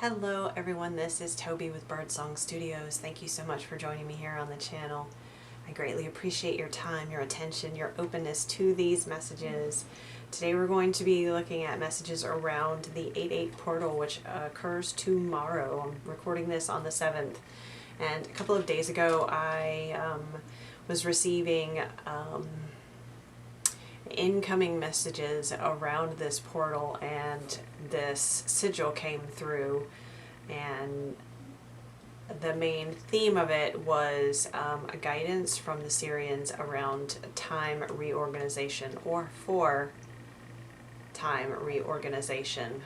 Hello everyone, this is Toby with Birdsong Studios. Thank you so much for joining me here on the channel. I greatly appreciate your time, your attention, your openness to these messages. Today we're going to be looking at messages around the 8/8 portal, which occurs tomorrow. I'm recording this on the 7th. And a couple of days ago I was receiving incoming messages around this portal, and this sigil came through, and the main theme of it was a guidance from the Sirians around time reorganization, or for time reorganization.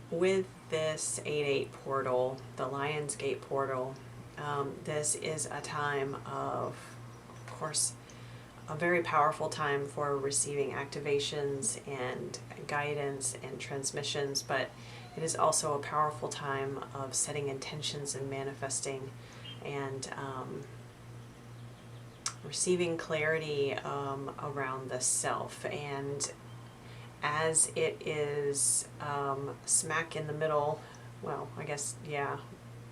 With this 8/8 portal, the Lionsgate Portal, this is a time of course, a very powerful time for receiving activations and guidance and transmissions, but it is also a powerful time of setting intentions and manifesting and receiving clarity around the self. And as it is smack in the middle, well, I guess, yeah,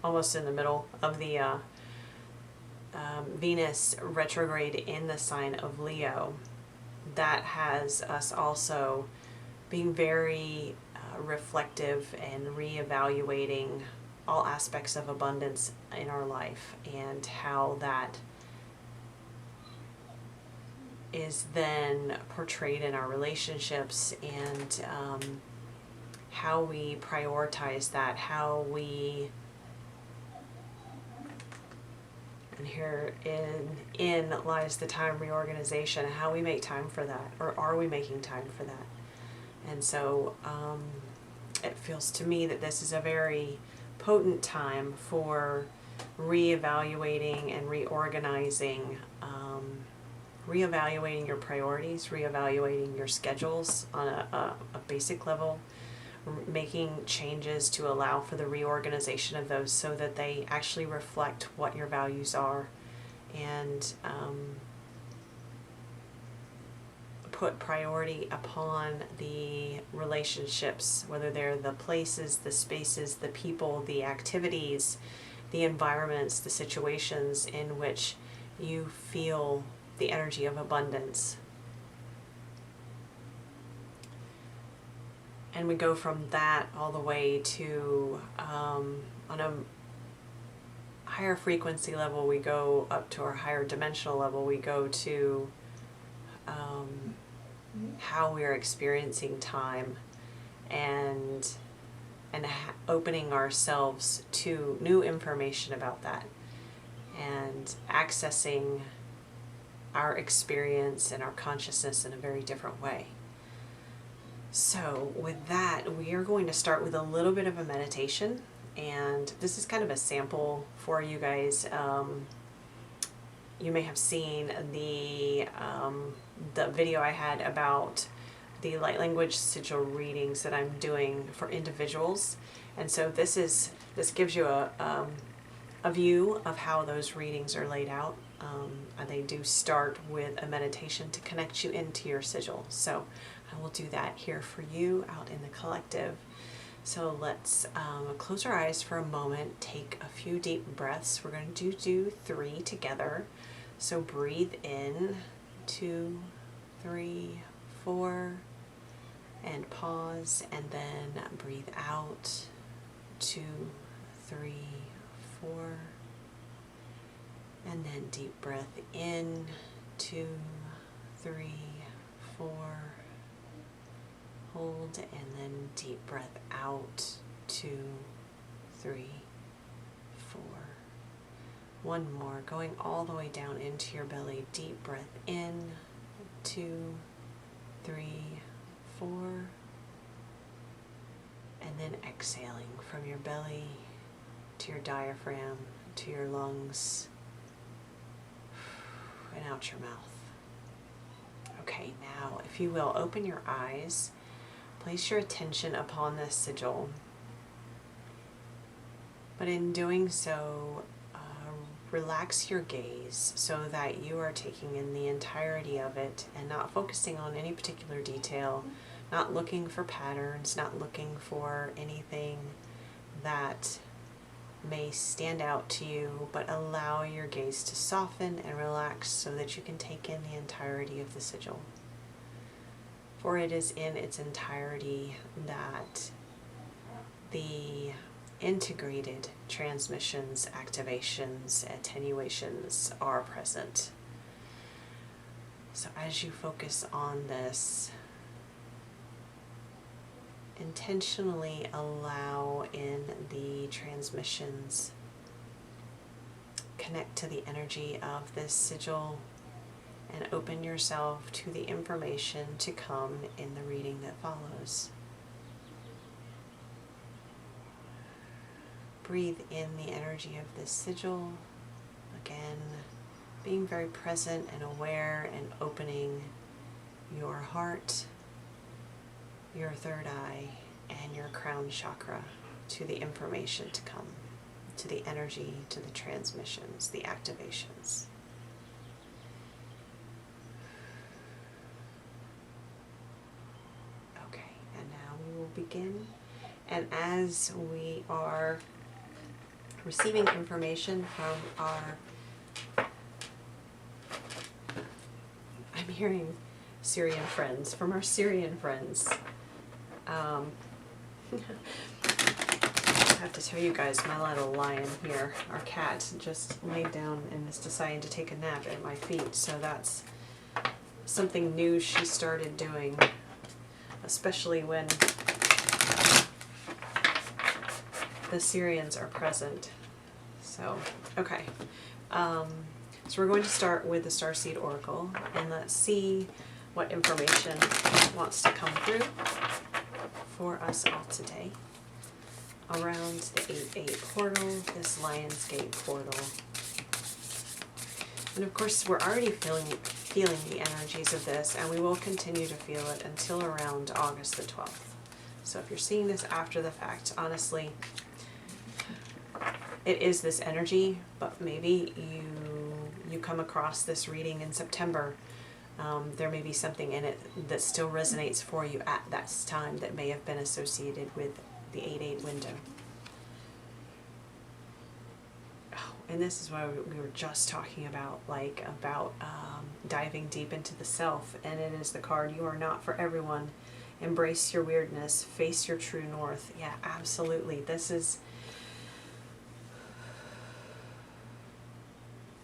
almost in the middle of the Venus retrograde in the sign of Leo, that has us also being very reflective and reevaluating all aspects of abundance in our life, and how that is then portrayed in our relationships, and how we prioritize that, how we, and herein lies the time reorganization, how we make time for that, or are we making time for that? And so it feels to me that this is a very potent time for reevaluating and reorganizing, reevaluating your priorities, reevaluating your schedules on a basic level, making changes to allow for the reorganization of those so that they actually reflect what your values are, and put priority upon the relationships, whether they're the places, the spaces, the people, the activities, the environments, the situations in which you feel the energy of abundance. And we go from that all the way to, on a higher frequency level, we go up to our higher dimensional level, we go to how we are experiencing time, and opening ourselves to new information about that, and accessing our experience and our consciousness in a very different way. So with that, we are going to start with a little bit of a meditation, and this is kind of a sample for you guys. You may have seen the video I had about the light language sigil readings that I'm doing for individuals, and so this gives you a view of how those readings are laid out. They do start with a meditation to connect you into your sigil. So I will do that here for you out in the collective. So let's close our eyes for a moment, take a few deep breaths. We're going to do 3 together. So breathe in, 2, 3, 4, and pause, and then breathe out, 2, 3, 4. And then deep breath in, 2, 3, 4. Hold, and then deep breath out, 2, 3, 4. One more, going all the way down into your belly. Deep breath in, 2, 3, 4. And then exhaling from your belly to your diaphragm, to your lungs, and out your mouth. Okay, now if you will, open your eyes, place your attention upon this sigil, but in doing so, relax your gaze so that you are taking in the entirety of it and not focusing on any particular detail, Not looking for patterns, not looking for anything that may stand out to you, but allow your gaze to soften and relax so that you can take in the entirety of the sigil. For it is in its entirety that the integrated transmissions, activations, attenuations are present. So as you focus on this, intentionally allow in the transmissions, connect to the energy of this sigil, and open yourself to the information to come in the reading that follows. Breathe in the energy of this sigil, again, being very present and aware and opening your heart, your third eye, and your crown chakra to the information to come, to the energy, to the transmissions, the activations. Okay, and now we will begin. And as we are receiving information from I'm hearing Sirian friends, from our Sirian friends. I have to tell you guys, my little lion here, our cat, just laid down and is deciding to take a nap at my feet. So that's something new she started doing, especially when the Sirians are present. So, okay. So we're going to start with the Starseed Oracle, and let's see what information wants to come through for us all today around the 8-8 portal, this Lionsgate portal. And of course, we're already feeling the energies of this, and we will continue to feel it until around August the 12th. So if you're seeing this after the fact, honestly, it is this energy, but maybe you come across this reading in September. There may be something in it that still resonates for you at that time that may have been associated with the 8-8 window. Oh, and this is what we were just talking about, diving deep into the self, and it is the card, you are not for everyone. Embrace your weirdness, face your true north. Yeah, absolutely. This is,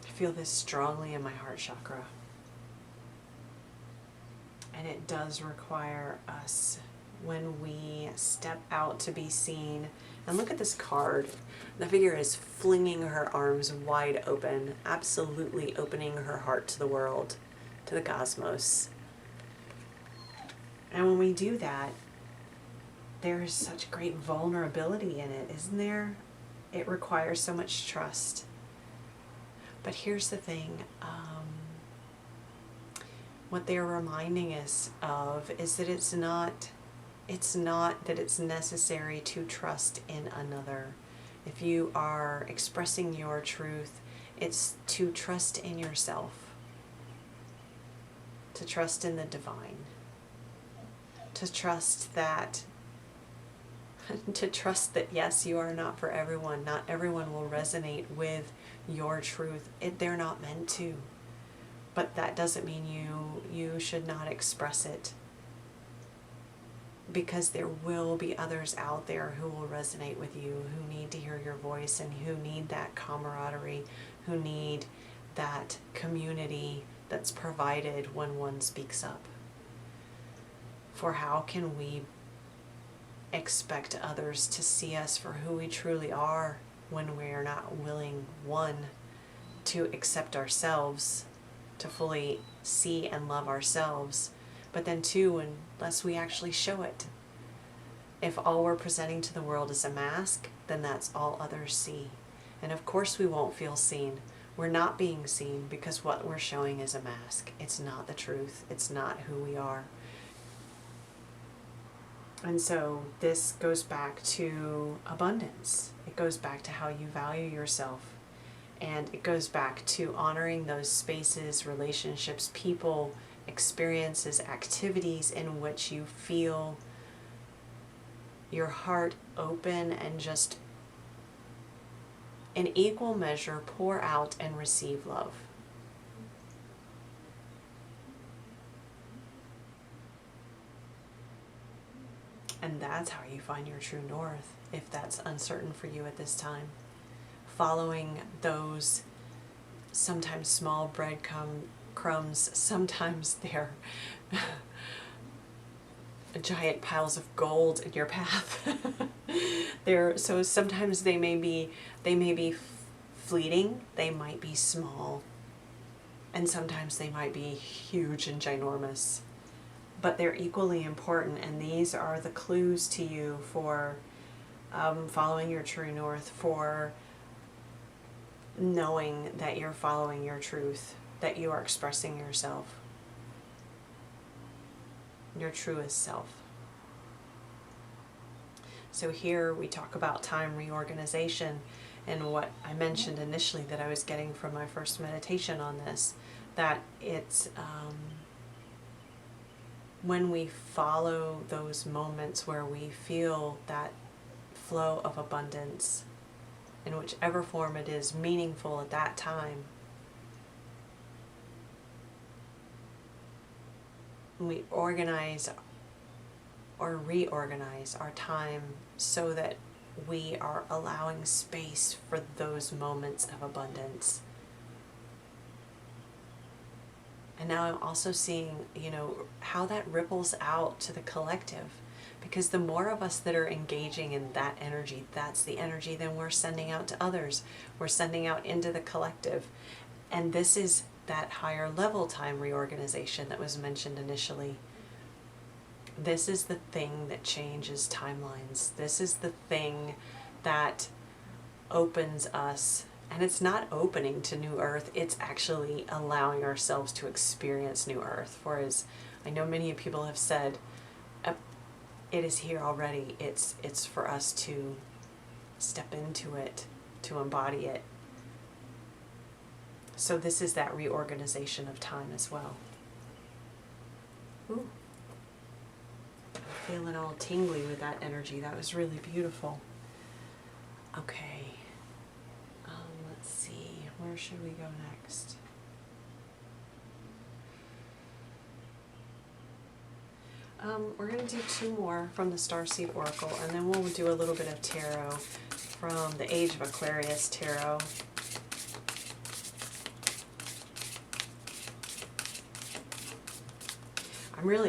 I feel this strongly in my heart chakra. And it does require us, when we step out to be seen, and look at this card. The figure is flinging her arms wide open, absolutely opening her heart to the world, to the cosmos. And when we do that, there is such great vulnerability in it, isn't there? It requires so much trust. But here's the thing. What they're reminding us of is that it's not that it's necessary to trust in another. If you are expressing your truth, it's to trust in yourself, to trust in the divine, to trust that yes, you are not for everyone. Not everyone will resonate with your truth. They're not meant to. But that doesn't mean you should not express it, because there will be others out there who will resonate with you, who need to hear your voice, and who need that camaraderie, who need that community that's provided when one speaks up. For how can we expect others to see us for who we truly are when we are not willing, one, to accept ourselves, to fully see and love ourselves, but then two, unless we actually show it. If all we're presenting to the world is a mask, then that's all others see. And of course we won't feel seen. We're not being seen because what we're showing is a mask. It's not the truth. It's not who we are. And so this goes back to abundance. It goes back to how you value yourself. And it goes back to honoring those spaces, relationships, people experiences, activities in which you feel your heart open and just in equal measure pour out and receive love. And that's how you find your true north, if that's uncertain for you at this time. Following those sometimes small breadcrumbs, sometimes they're giant piles of gold in your path. So sometimes they may be fleeting, they might be small, and sometimes they might be huge and ginormous. But they're equally important, and these are the clues to you for following your true north, for knowing that you're following your truth, that you are expressing yourself, your truest self. So here we talk about time reorganization, and what I mentioned initially that I was getting from my first meditation on this, that it's when we follow those moments where we feel that flow of abundance, in whichever form it is meaningful at that time, we organize or reorganize our time so that we are allowing space for those moments of abundance. And now I'm also seeing, how that ripples out to the collective. Because the more of us that are engaging in that energy, that's the energy then we're sending out to others. We're sending out into the collective. And this is that higher level time reorganization that was mentioned initially. This is the thing that changes timelines. This is the thing that opens us. And it's not opening to new earth, it's actually allowing ourselves to experience new earth. For as I know many people have said, it is here already. It's for us to step into it, to embody it. So this is that reorganization of time as well. Ooh. I'm feeling all tingly with that energy. That was really beautiful. Okay. Let's see. Where should we go next? We're going to do 2 more from the Starseed Oracle, and then we'll do a little bit of tarot from the Age of Aquarius tarot.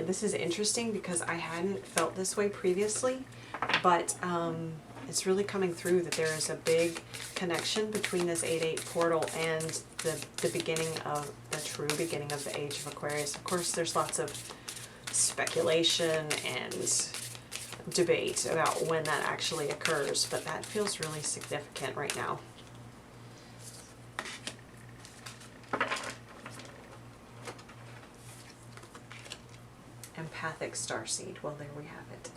This is interesting because I hadn't felt this way previously, but it's really coming through that there is a big connection between this 8/8 portal and the beginning of the true beginning of the Age of Aquarius. Of course, there's lots of speculation and debate about when that actually occurs, but that feels really significant right now. Empathic starseed. Well, there we have it.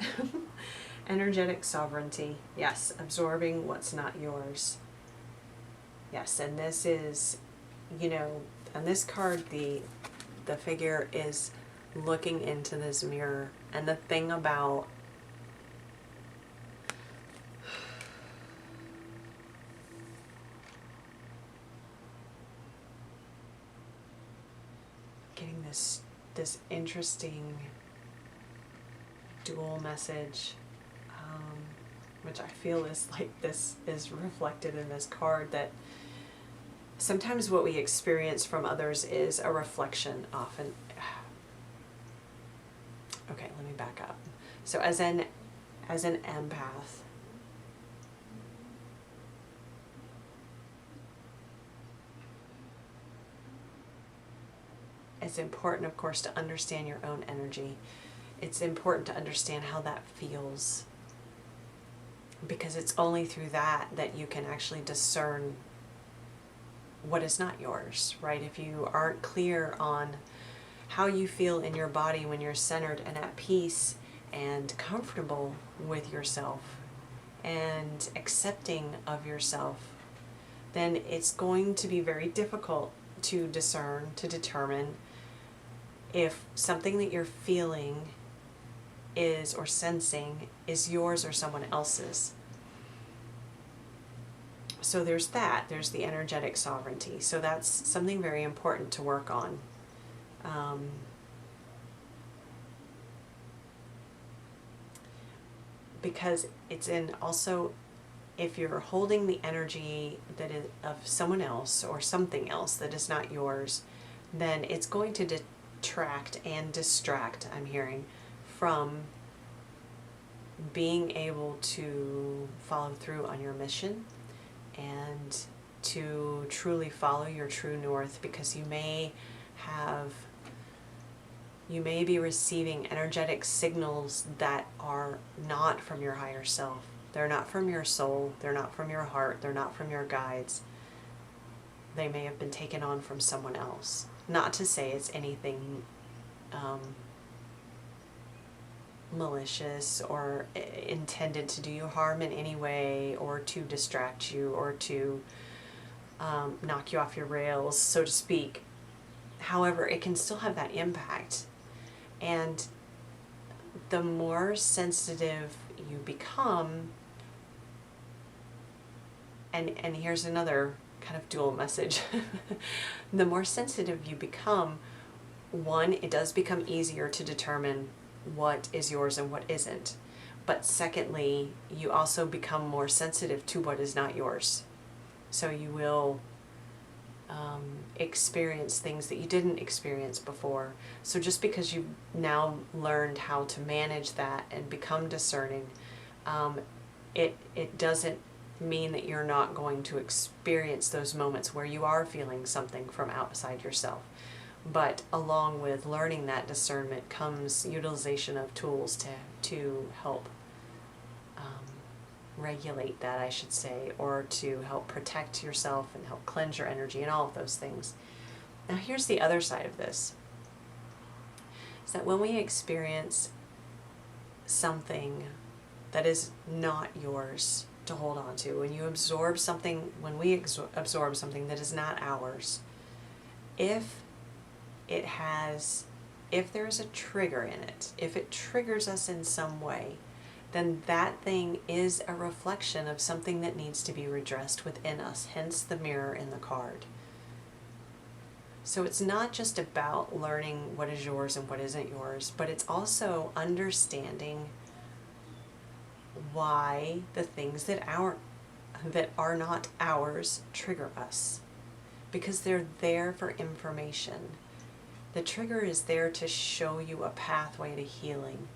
Energetic sovereignty. Yes, absorbing what's not yours. Yes, and this is, on this card, the figure is looking into this mirror. And the thing about getting this interesting dual message, which I feel is like this is reflected in this card, that sometimes what we experience from others is a reflection often. Okay, let me back up. So as an empath, it's important, of course, to understand your own energy. It's important to understand how that feels, because it's only through that you can actually discern what is not yours, right? If you aren't clear on how you feel in your body when you're centered and at peace and comfortable with yourself and accepting of yourself, then it's going to be very difficult to discern, to determine if something that you're feeling is, or sensing, is yours or someone else's. So there's that. There's the energetic sovereignty. So that's something very important to work on. Because it's in also, if you're holding the energy that is of someone else or something else that is not yours, then it's going to detract and distract, I'm hearing, from being able to follow through on your mission and to truly follow your true north, because you may be receiving energetic signals that are not from your higher self. They're not from your soul, they're not from your heart, they're not from your guides. They may have been taken on from someone else. Not to say it's anything malicious or intended to do you harm in any way, or to distract you, or to knock you off your rails, so to speak. However, it can still have that impact. And the more sensitive you become, and here's another kind of dual message, the more sensitive you become, one, it does become easier to determine what is yours and what isn't. But secondly, you also become more sensitive to what is not yours. So you will experience things that you didn't experience before. So just because you've now learned how to manage that and become discerning, it doesn't mean that you're not going to experience those moments where you are feeling something from outside yourself. But along with learning that discernment comes utilization of tools to help regulate that, I should say, or to help protect yourself and help cleanse your energy and all of those things. Now here's the other side of this, is that when we experience something that is not yours to hold on to, when you absorb something, when we absorb something that is not ours, if there is a trigger in it, if it triggers us in some way, then that thing is a reflection of something that needs to be redressed within us, hence the mirror in the card. So it's not just about learning what is yours and what isn't yours, but it's also understanding why the things that are not ours trigger us. Because they're there for information. The trigger is there to show you a pathway to healing.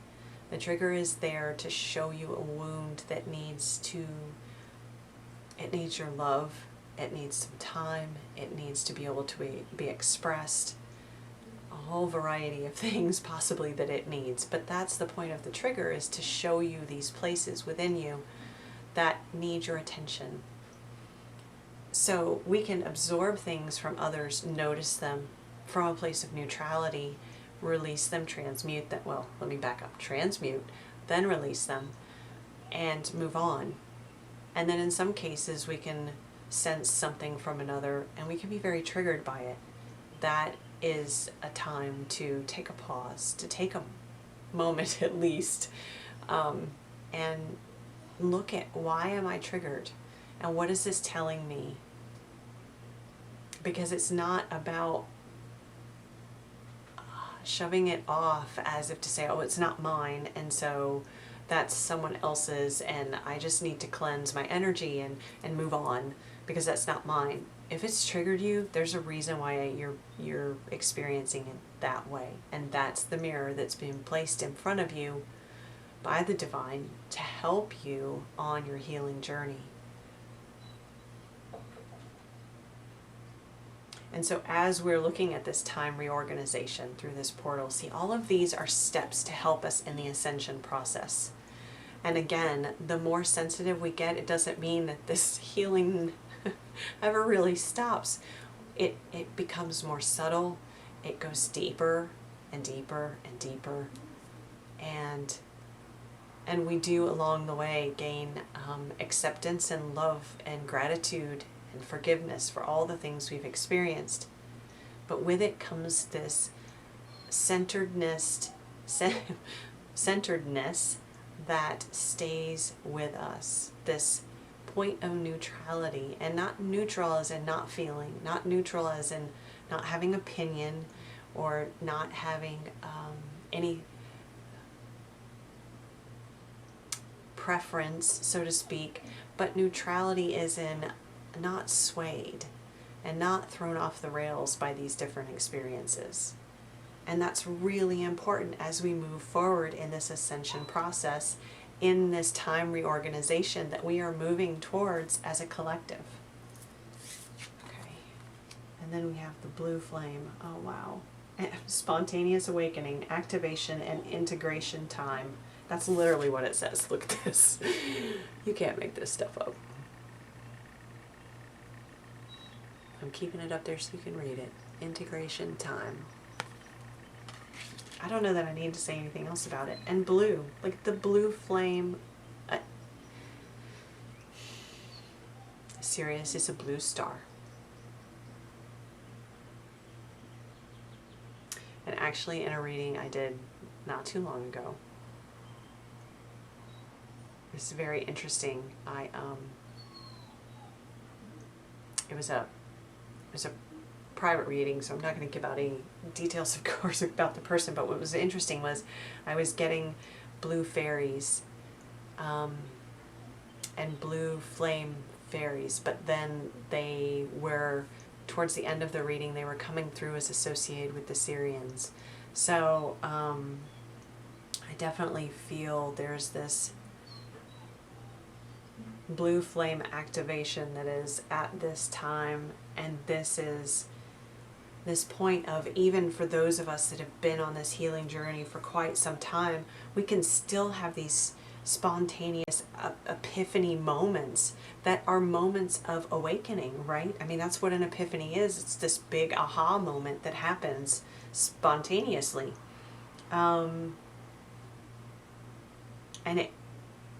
The trigger is there to show you a wound that needs your love, it needs some time, it needs to be able to be expressed, a whole variety of things possibly that it needs. But that's the point of the trigger, is to show you these places within you that need your attention. So we can absorb things from others, notice them from a place of neutrality, release them, transmute them. Well, let me back up. Transmute, then release them, and move on. And then in some cases we can sense something from another and we can be very triggered by it. That is a time to take a pause, to take a moment at least, and look at, why am I triggered? And what is this telling me? Because it's not about shoving it off as if to say, oh, it's not mine, and so that's someone else's, and I just need to cleanse my energy and move on because that's not mine. If it's triggered you, there's a reason why you're experiencing it that way, and that's the mirror that's being placed in front of you by the divine to help you on your healing journey. And so as we're looking at this time reorganization through this portal, see, all of these are steps to help us in the ascension process. And again, the more sensitive we get, it doesn't mean that this healing ever really stops. It becomes more subtle, it goes deeper and deeper and deeper. And we do along the way gain acceptance and love and gratitude and forgiveness for all the things we've experienced. But with it comes this centeredness that stays with us. This point of neutrality, and not neutral as in not feeling, not neutral as in not having opinion or not having any preference, so to speak, but neutrality is in not swayed and not thrown off the rails by these different experiences. And that's really important as we move forward in this ascension process, in this time reorganization that we are moving towards as a collective. Okay. And then we have the blue flame. Oh, wow. Spontaneous awakening, activation, and integration time. That's literally what it says. Look at this. You can't make this stuff up. I'm keeping it up there so you can read it. Integration time. I don't know that I need to say anything else about it. And blue, like the blue flame. Sirius is a blue star. And actually, in a reading I did not too long ago, it's very interesting. It was a private reading, so I'm not going to give out any details, of course, about the person, but what was interesting was I was getting blue fairies and blue flame fairies, but then they were, towards the end of the reading, they were coming through as associated with the Sirians. So I definitely feel there's this blue flame activation that is at this time, and this is this point of, even for those of us that have been on this healing journey for quite some time, we can still have these spontaneous epiphany moments that are moments of awakening, right? I mean, that's what an epiphany is. It's this big aha moment that happens spontaneously. And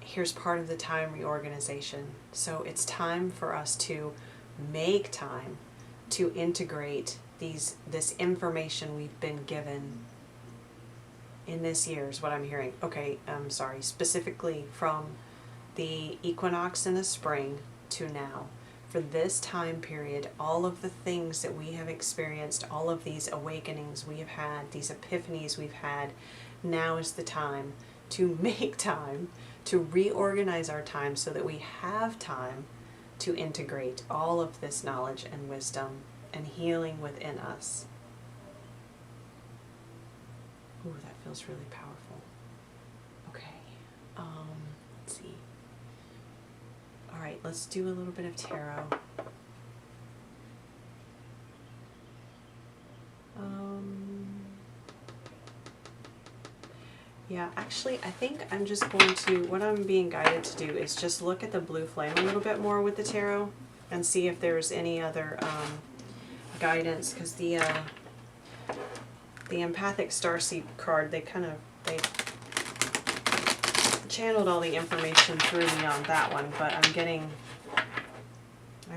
here's part of the time reorganization. So it's time for us to make time to integrate this information we've been given in this year, is what I'm hearing. Okay, I'm sorry, specifically from the equinox in the spring to now. For this time period, all of the things that we have experienced, all of these awakenings we have had, these epiphanies we've had, now is the time to make time, to reorganize our time so that we have time to integrate all of this knowledge and wisdom and healing within us. Ooh, that feels really powerful. Okay, let's see. All right, let's do a little bit of tarot. Yeah, actually, I think I'm just going to, what I'm being guided to do is just look at the blue flame a little bit more with the tarot and see if there's any other guidance, because the empathic starseed card, they channeled all the information through me on that one, but I'm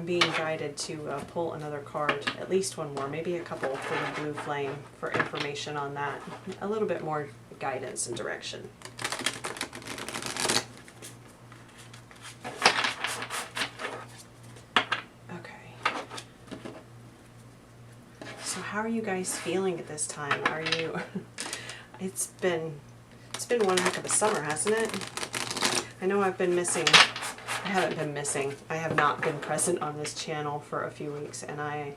being guided to pull another card, at least one more, maybe a couple, for the blue flame, for information on that, a little bit more guidance and direction. Okay. So how are you guys feeling at this time? Are you it's been one heck of a summer, hasn't it? I know I've been missing. I haven't been missing. I have not been present on this channel for a few weeks, and I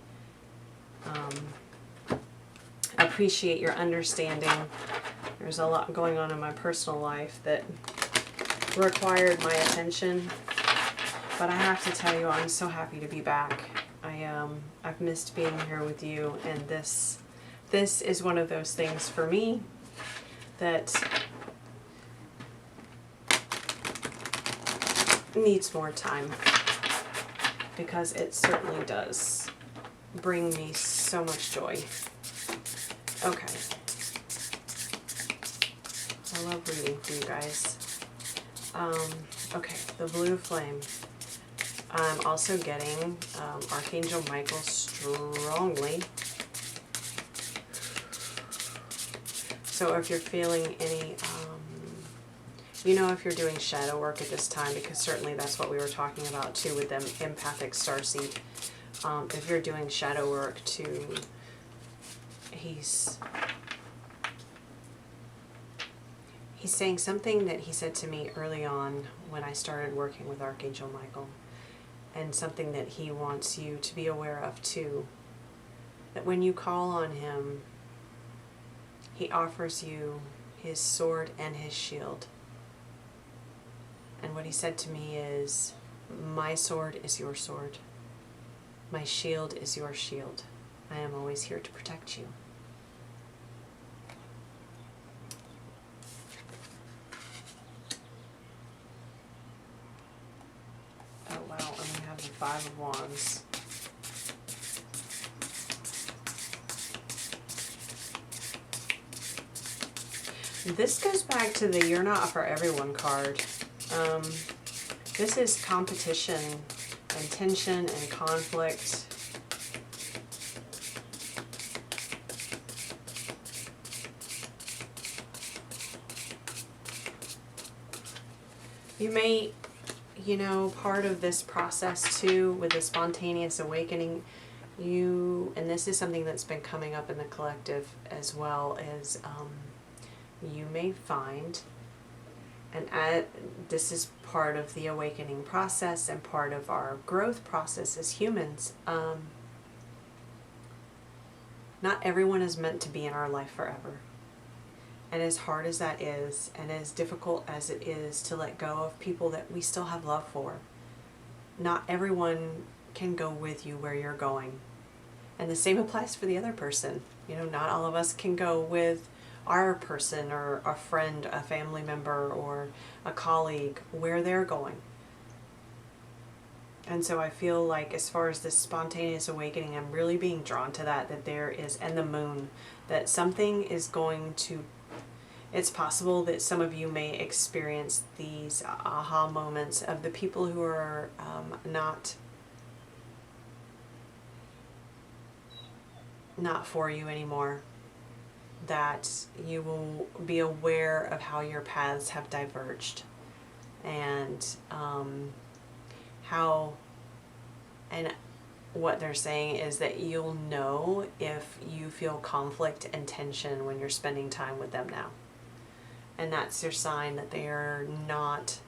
appreciate your understanding. There's a lot going on in my personal life that required my attention, but I have to tell you, I'm so happy to be back. I've missed being here with you, and this is one of those things for me that needs more time, because it certainly does bring me so much joy. Okay. I love reading for you guys. Okay, the blue flame. I'm also getting Archangel Michael strongly. So if you're feeling any, you know, if you're doing shadow work at this time, because certainly that's what we were talking about too with them empathic starseed. If you're doing shadow work too, he's saying something that he said to me early on when I started working with Archangel Michael, and something that he wants you to be aware of too, that when you call on him, he offers you his sword and his shield. And what he said to me is, my sword is your sword. My shield is your shield. I am always here to protect you. Oh wow, and we have the Five of Wands. This goes back to the You're Not For Everyone card. This is competition and tension and conflict. You may, you know, part of this process too with the spontaneous awakening, and this is something that's been coming up in the collective as well, is you may find, and this is part of the awakening process and part of our growth process as humans, not everyone is meant to be in our life forever. And as hard as that is, and as difficult as it is to let go of people that we still have love for, not everyone can go with you where you're going. And the same applies for the other person. You know, not all of us can go with our person or a friend, a family member, or a colleague where they're going. And so I feel like as far as this spontaneous awakening, I'm really being drawn to that there is, and the moon, that something is going to, it's possible that some of you may experience these aha moments of the people who are not for you anymore. That you will be aware of how your paths have diverged, and and what they're saying is that you'll know if you feel conflict and tension when you're spending time with them now. And that's your sign that they are not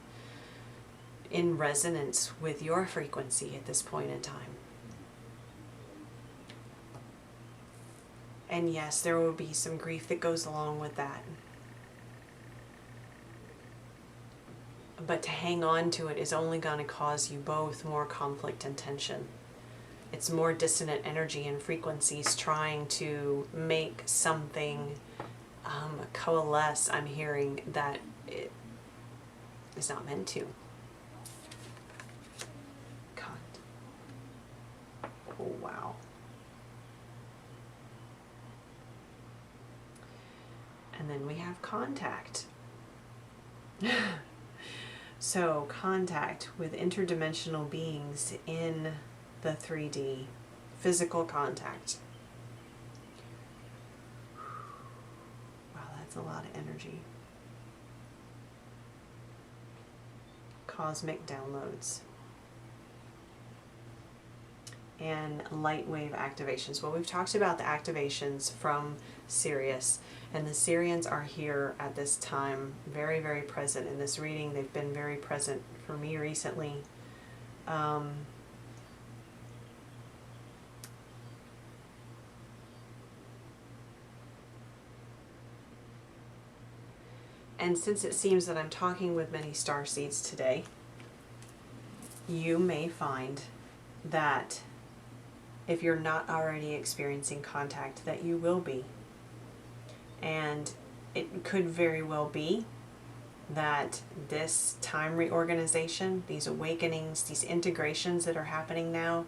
in resonance with your frequency at this point in time. And yes, there will be some grief that goes along with that. But to hang on to it is only going to cause you both more conflict and tension. It's more dissonant energy and frequencies trying to make something coalesce, I'm hearing, that it is not meant to. God. Oh, wow. And then we have contact. So contact with interdimensional beings in the 3D, physical contact. Wow, that's a lot of energy. Cosmic downloads. And light wave activations. Well, we've talked about the activations from Sirius, and the Sirians are here at this time, very, very present in this reading. They've been very present for me recently. And since it seems that I'm talking with many starseeds today, you may find that if you're not already experiencing contact, that you will be. And it could very well be that this time reorganization, these awakenings, these integrations that are happening now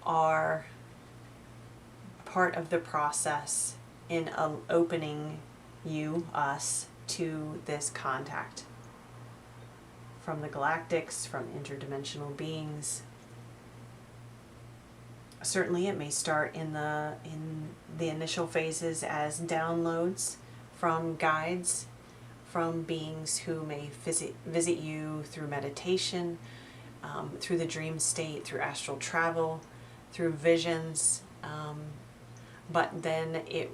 are part of the process in opening you, us, to this contact from the galactics, from interdimensional beings. Certainly it may start in the initial phases as downloads from guides, from beings who may visit you through meditation, through the dream state, through astral travel, through visions, but then it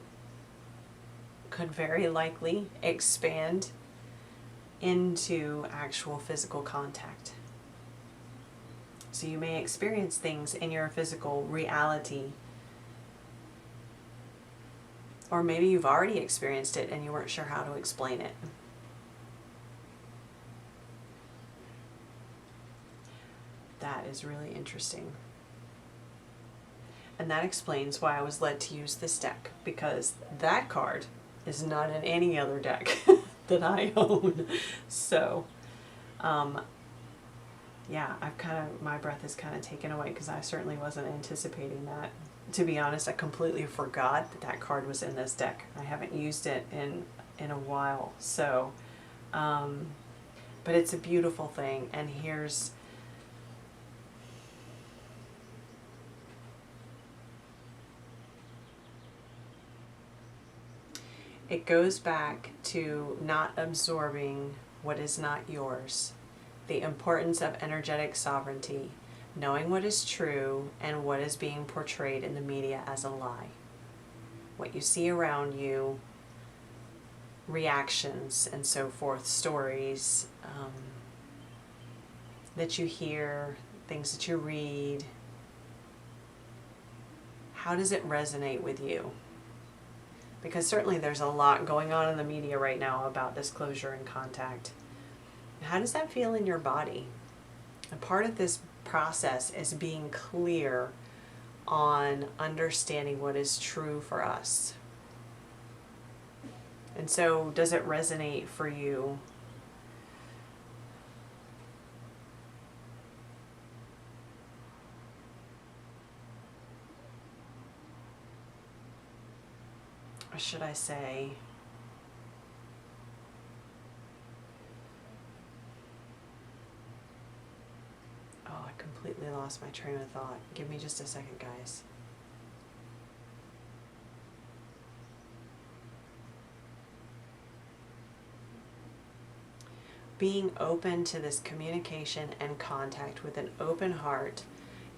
could very likely expand into actual physical contact. So you may experience things in your physical reality, or maybe you've already experienced it and you weren't sure how to explain it. That is really interesting. And that explains why I was led to use this deck, because that card is not in any other deck that I own. So, yeah, my breath is kind of taken away because I certainly wasn't anticipating that. To be honest, I completely forgot that that card was in this deck. I haven't used it in a while. So, but it's a beautiful thing. And here's it goes back to not absorbing what is not yours, the importance of energetic sovereignty, knowing what is true and what is being portrayed in the media as a lie. What you see around you, reactions and so forth, stories that you hear, things that you read, how does it resonate with you? Because certainly there's a lot going on in the media right now about disclosure and contact. How does that feel in your body? And part of this process is being clear on understanding what is true for us. And so, does it resonate for you? Or should I say, oh, I completely lost my train of thought. Give me just a second, guys. Being open to this communication and contact with an open heart,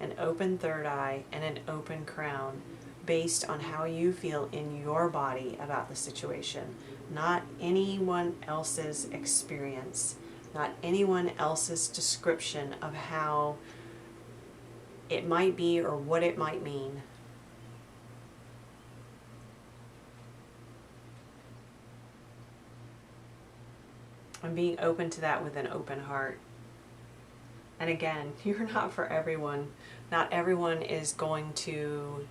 an open third eye, and an open crown, based on how you feel in your body about the situation, not anyone else's experience, not anyone else's description of how it might be or what it might mean. And being open to that with an open heart. And again, you're not for everyone. Not everyone is going to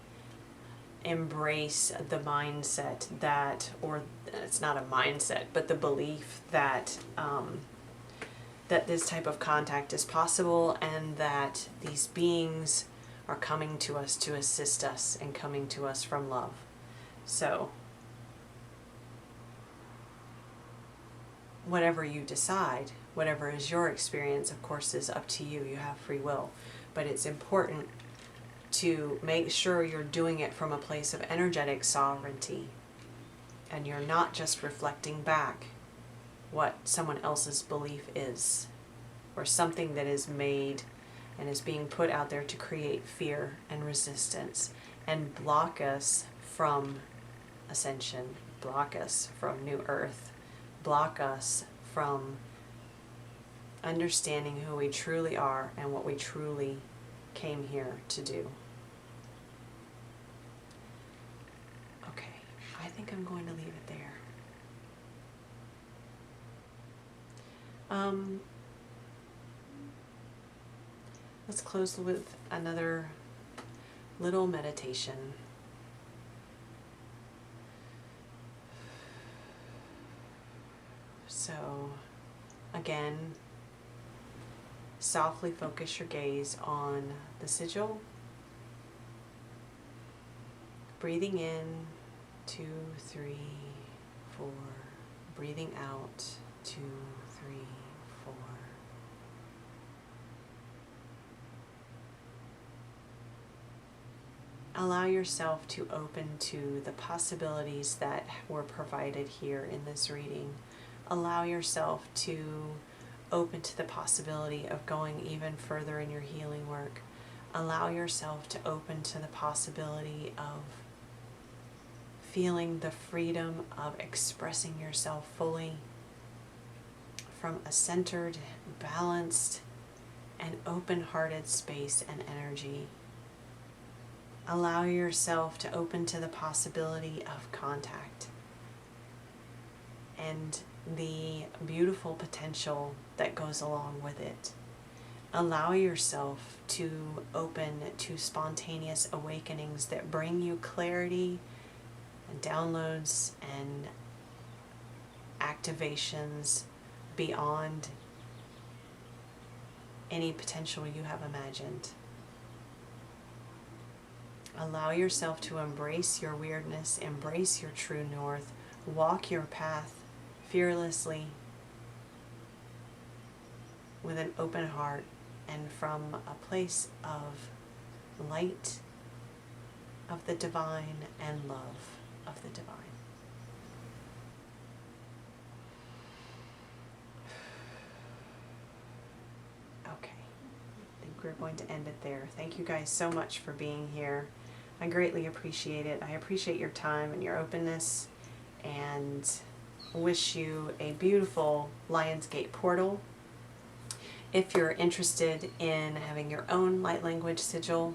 embrace the mindset that, or it's not a mindset, but the belief that that this type of contact is possible and that these beings are coming to us to assist us and coming to us from love. So whatever you decide, whatever is your experience, of course, is up to you. You have free will. But it's important to make sure you're doing it from a place of energetic sovereignty, and you're not just reflecting back what someone else's belief is, or something that is made and is being put out there to create fear and resistance and block us from ascension, block us from new earth, block us from understanding who we truly are and what we truly came here to do. Okay, I think I'm going to leave it there. Let's close with another little meditation. So, again, softly focus your gaze on the sigil. Breathing in, 2, 3, 4. Breathing out, 2, 3, 4. Allow yourself to open to the possibilities that were provided here in this reading. Allow yourself to open to the possibility of going even further in your healing work. Allow yourself to open to the possibility of feeling the freedom of expressing yourself fully from a centered, balanced, and open-hearted space and energy. Allow yourself to open to the possibility of contact and the beautiful potential that goes along with it. Allow yourself to open to spontaneous awakenings that bring you clarity and downloads and activations beyond any potential you have imagined. Allow yourself to embrace your weirdness, embrace your true north, walk your path fearlessly with an open heart and from a place of light of the divine and love of the divine. Okay, I think we're going to end it there. Thank you guys so much for being here. I greatly appreciate it. I appreciate your time and your openness, and wish you a beautiful Lionsgate Portal. If you're interested in having your own light language sigil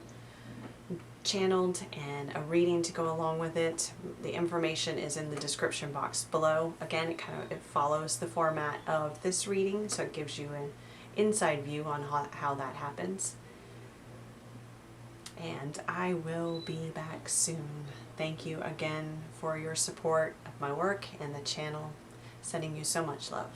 channeled and a reading to go along with it, the information is in the description box below. Again, it follows the format of this reading, so it gives you an inside view on how that happens. And I will be back soon. Thank you again for your support of my work and the channel. Sending you so much love.